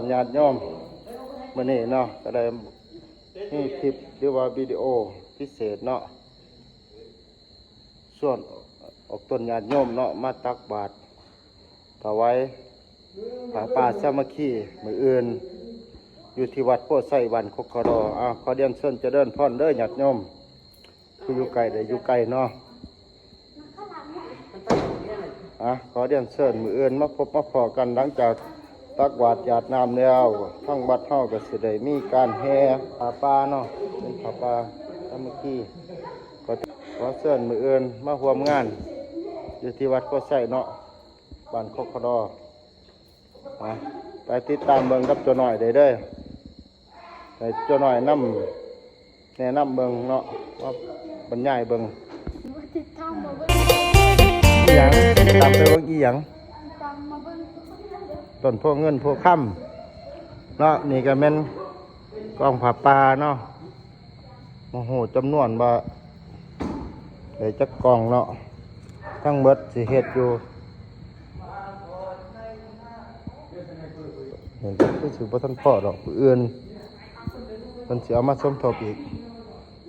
รญาติโยมมื้อนี้เนาะก็ได้มีคลิปหรือว่าวิดีโอพิเศษเนาะส่วนออกต้นญาติโยมเนาะมาตักบาตรถวายผ้าป่าสามัคคีมื้ออื่นอยู่ที่วัดโพธิ์ไส้บ้านโคกขะดอขอเรียนเชิญเจริญพรเด้อญาติโยมผู้อยู่ไกลได้อยู่ไกลเนาะขอเรียนเชิญมื้ออื่นมาพบมาพอกันหลังจากตักบาตรหยาดน้ำแล้วทั้งวัดเฮาก็สิได้มีการแห่ผ้าป่าเนาะเป็นผ้าป่าสามัคคีก็ขอเชิญมื้ออื่นมาร่วมงานอยู่ที่วัดโพธิ์ไส้เนาะบ้านโคกขะดอไปติดตามเบิ่งกับตัวหน่อยได้เด้อไปตัวหน่อยแนะนำเบิ่งเนาะว่าบรรยายเบิ่งอีหยังตามไปเบิ่งอีหยังต้นพวกเงินพวกค่ำเนาะนี่ก็แม่นกองผ้าป่าเนาะโอ้โหจำนวนว่าได้จักกองเนาะทั้งหมดสิเฮ็ดอยู่เห็นก็ถือว่าท่านพ่อดอกอื่นมันสิเอามาสมทบอีก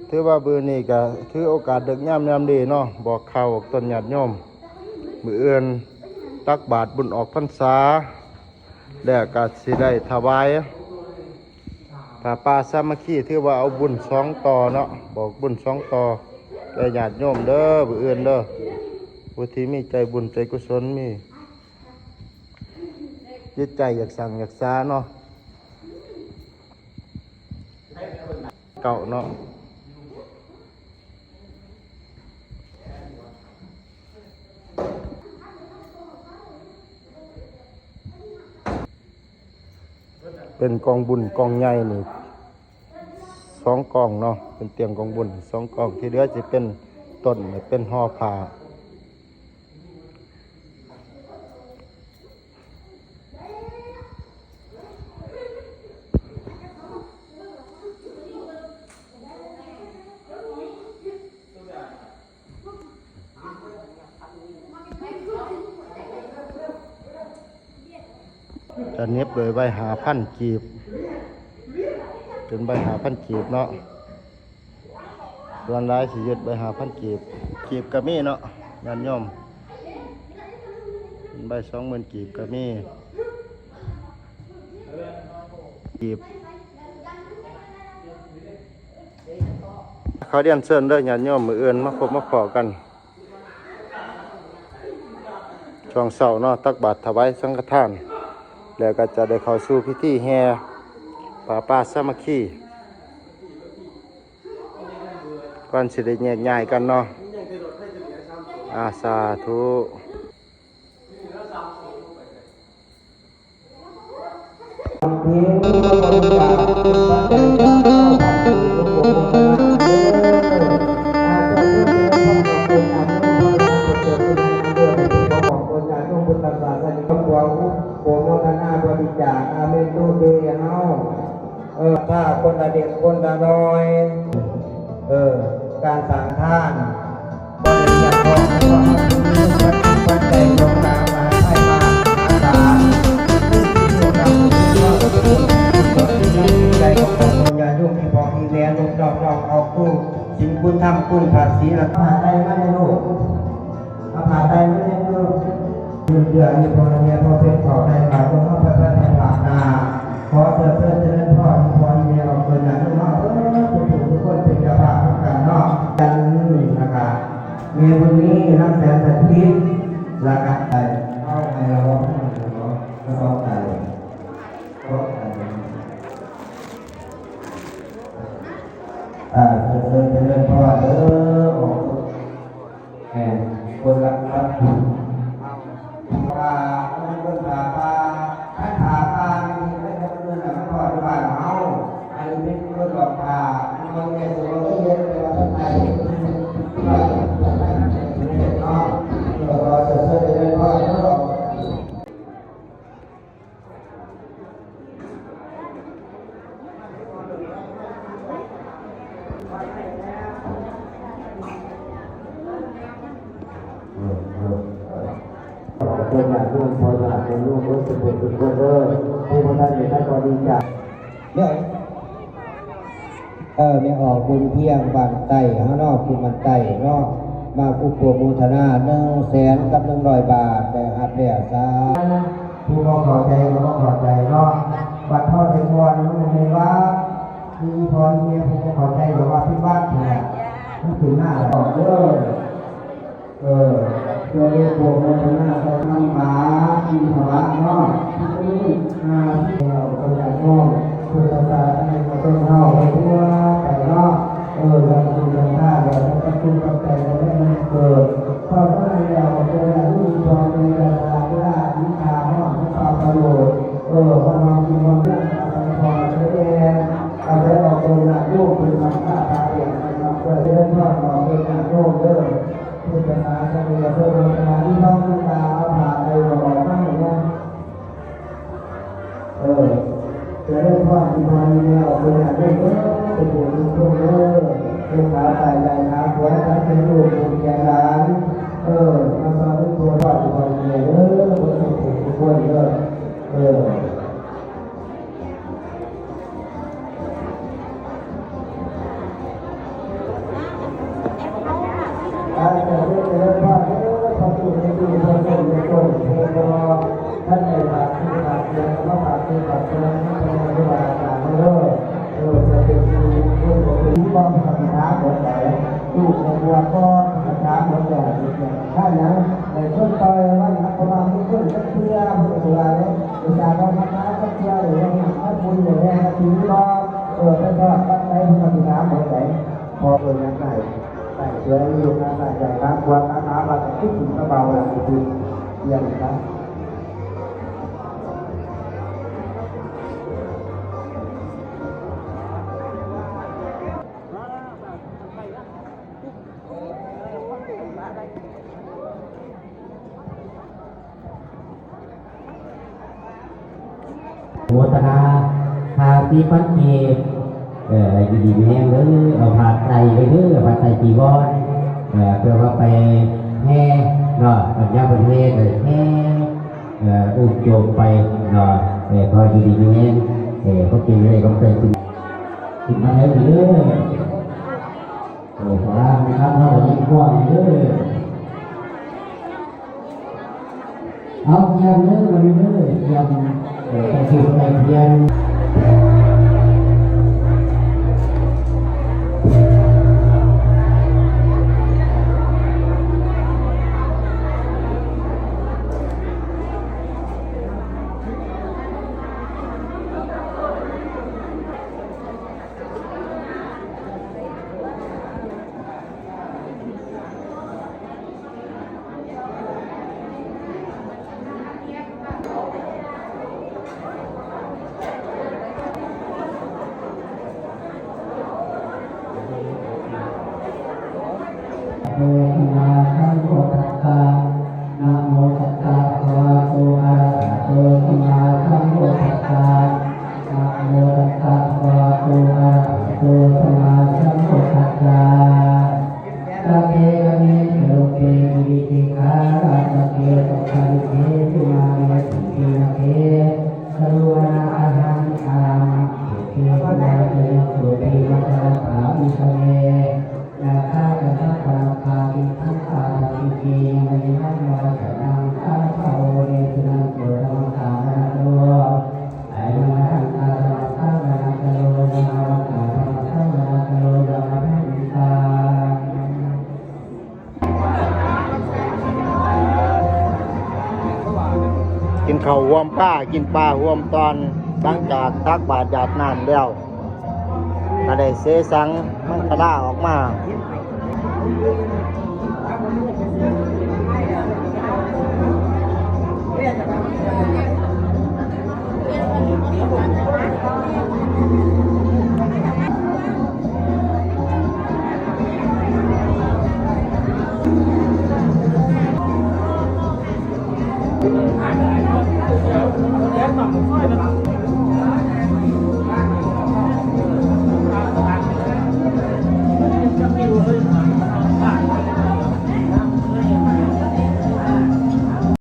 ถือว่าบือนี่ก็ถือโอกาสดึกย่ำดีเนาะบอกข่าวต้นญาติโยมมืออื่นตักบาตรบุญออกพรรษาแล้วก็สิได้ถวายผ้าป่าสามัคคีถือว่าเอาบุญ2 ต่อเนาะบอกบุญ2 ต่อแก่ญาติโยมเด้อมืออื่นเด้อผู้ที่มีใจบุญใจกุศลมียึดใจอยากสั่งอยากซาเนาะเก่าเนาะเป็นกองบุญกองใหญ่นี่2 กองเนาะเป็นเตียงกองบุญ2 กองที่เหลือจะเป็นต้นเป็นห่อผ้าจะเน็บเลยใบ5,000 กีบเป็นใบ5,000 กีบเนาะส่วนร้ายสิยึดใบ5,000 กีบก็มีเนาะญาติโยมเป็นใบ20,000 กีบก็มีกีบเขาเรียนเชิญเด้อญาติโยมมื้ออื่นมาพบมาขอกันช่วงเช้าเนาะตักบาตรถวายสังฆทานแล้วก็จะได้เข้าสู่พิธีแห่ผ้าป่าสามัคคีก่อนสิได้แยกย้ายกันเนาะสาธุถ้าคนละเด็กคนละน้อยการสั่งท่านบริจาคของปัจจัยลงตามมาให้มาอาสาที่เราใจของคนญาติโยมที่พอมีแม่ลูกดอกเอาคู่สิ่งคุณทำคุณภาษีหลักฐานใดไม่ได้ลูกภาษาใดไม่ได้ลูกเดือดมีพอเมียพอเป็นขอในหลายคนเข้าไปในหลักนาขอเจริญพ่อที่พอมีออกเกินอย่างนี้ว่าทุกคนเป็นกระบะกันเนาะกันนะครับมีวันนี้นักแสดงสถิตราคาใดเข้าในเราก็ต้องใจเจริญพ่อเด้อแห่งคนรักพระคุณปลาคนปลาให้ปลาไม่ได้เงินแล้วก็ที่บ้านเฮาอันนี้เป็นคนหลอกปลาคนแก่ตัวก็เยอะแต่ว่าท่านไทยก็เนาะเราจะเสด็จได้พ่อเนาะเป็นอย่างที่พอจะ เป็นลูกเมื่อสุดสุดเด้อผู้คนนั้นอยู่ในตอนดีจ้ะเนี่ยไม่ออกบุญเพียงบางไต่ข้างนอกคุณมันไต่นอกมาผู้ปวดมูทนา100,000 กับ100 บาทแต่หัดเดียซาผู้บ่ขอใจก็บ่ขอใจเนาะบัดทอดเป็นวันมันเลยว่ามีพรเมียผู้บ่ขอใจบอกว่าที่บ้านเนี่ยมันถึงหน้าออกเด้อตัวเรียกโบกมูทนาตัวน้ำหมาที่ภาวะเนาะที่นี่ที่เราตัวใหญ่เนาะคือตาตาให้มาต้นเฮาไปทั่วแต่เนาะเราดูกันท่าเราต้องดูกับใจเราได้มันเกิดพอเมื่อเราเป็นลูกพอเป็นเวลาที่ได้วิชาห้องที่ความประโยชน์พอเรามีความเรื่องอะไรพอใช้เองเอาไปออกเป็นลูกเป็นมันฆ่าตาเองนะครับเพื่อเรื่องทอดออกเป็นลูกเด้อพุทธศาสนาเพื่อเรื่องการที่ต้องการเอาผ่านไปบอกไม่เนี่ยจะได้ทอดที่มันเนี่ยออกเป็นอะไรเด้อเป็นบุญคุณเด้อลูกค้าตายใจครับหัวใจเป็นลูกเป็นแก่หลานมาสอนทุกตัวทอดที่มันเนี่ยคนเป็นผู้ควรเด้ออาจจะได้เจอพ่อพอถูกในดูพอถูกในต้นพอท่านในบาทที่บาทเดียวก็บาทที่บาทเดียวไม่เป็นไรบาทต่างกันเลยจะเป็นลูกเป็นป้อมธรรมดาหมดแต่ลูกในบัวก็ธรรมดาหมดแต่ถ้าอย่างในต้นต่อยว่านักประมาณทุกคนก็เชื่อผู้ตัวเนี่ยวิชาการธรรมะก็เชื่อหรือว่าถ้าบุญอย่างนี้ถึงรอเป็นทอดตั้งใจธรรมดาหมดแต่พอเป็นยังไงใส่เสื้ออยู่นะใส่ใจครับวัดอาบัติที่ถึงกระเบาหลังคือยังครับ โมทนาพาปีพันเกียอะไรดีๆแห้งเลยเอาผาไตรไปเรื่อยผาไตรจีวรเพื่อว่าไปแห่เนาะปัญญาประเทศเลยแห่อุ้มโจมไปเนาะพอดีๆแห้งเขากินเลยก็ไปกินมาแล้วเรื่อยพระนะครับเรายิ่งกว้างเรื่อยเอาเยี่ยมเรื่อยเรื่อยเยี่ยมไปสู่ไปเพียง โมนาสัมพุทธัสสะนะโมตัสสะภะคะวะโตอะระหะโตสัมมาสัมพุทธัสสะนะโมตัสสะภะคะวะโตอะระหะโตสัมมาสัมพุทธัสสะสัพเพกะเมโลเกวิติคาระสัพเพสัพพะริเกตุมาเมสุขีนะเกสรุวนาอะหังอารามะสุขีวนาเตสุติมัตตะถามิสเมนาคาจะทัพพาคาวิทัพพาทิกียังไม่นับมาจะนำข้าพระโอเรตุนังโสธรรมสานาโลไอนาทังตาธรรมข้านาโลนาวัตตาธรรมข้านาโลนาภันตา กินข้าวห่วมป้ากินปลาห่วมตอนหลังจากตักบาตรหยาดน้ำแล้วก็ได้เสสังมันกระด้าออกมา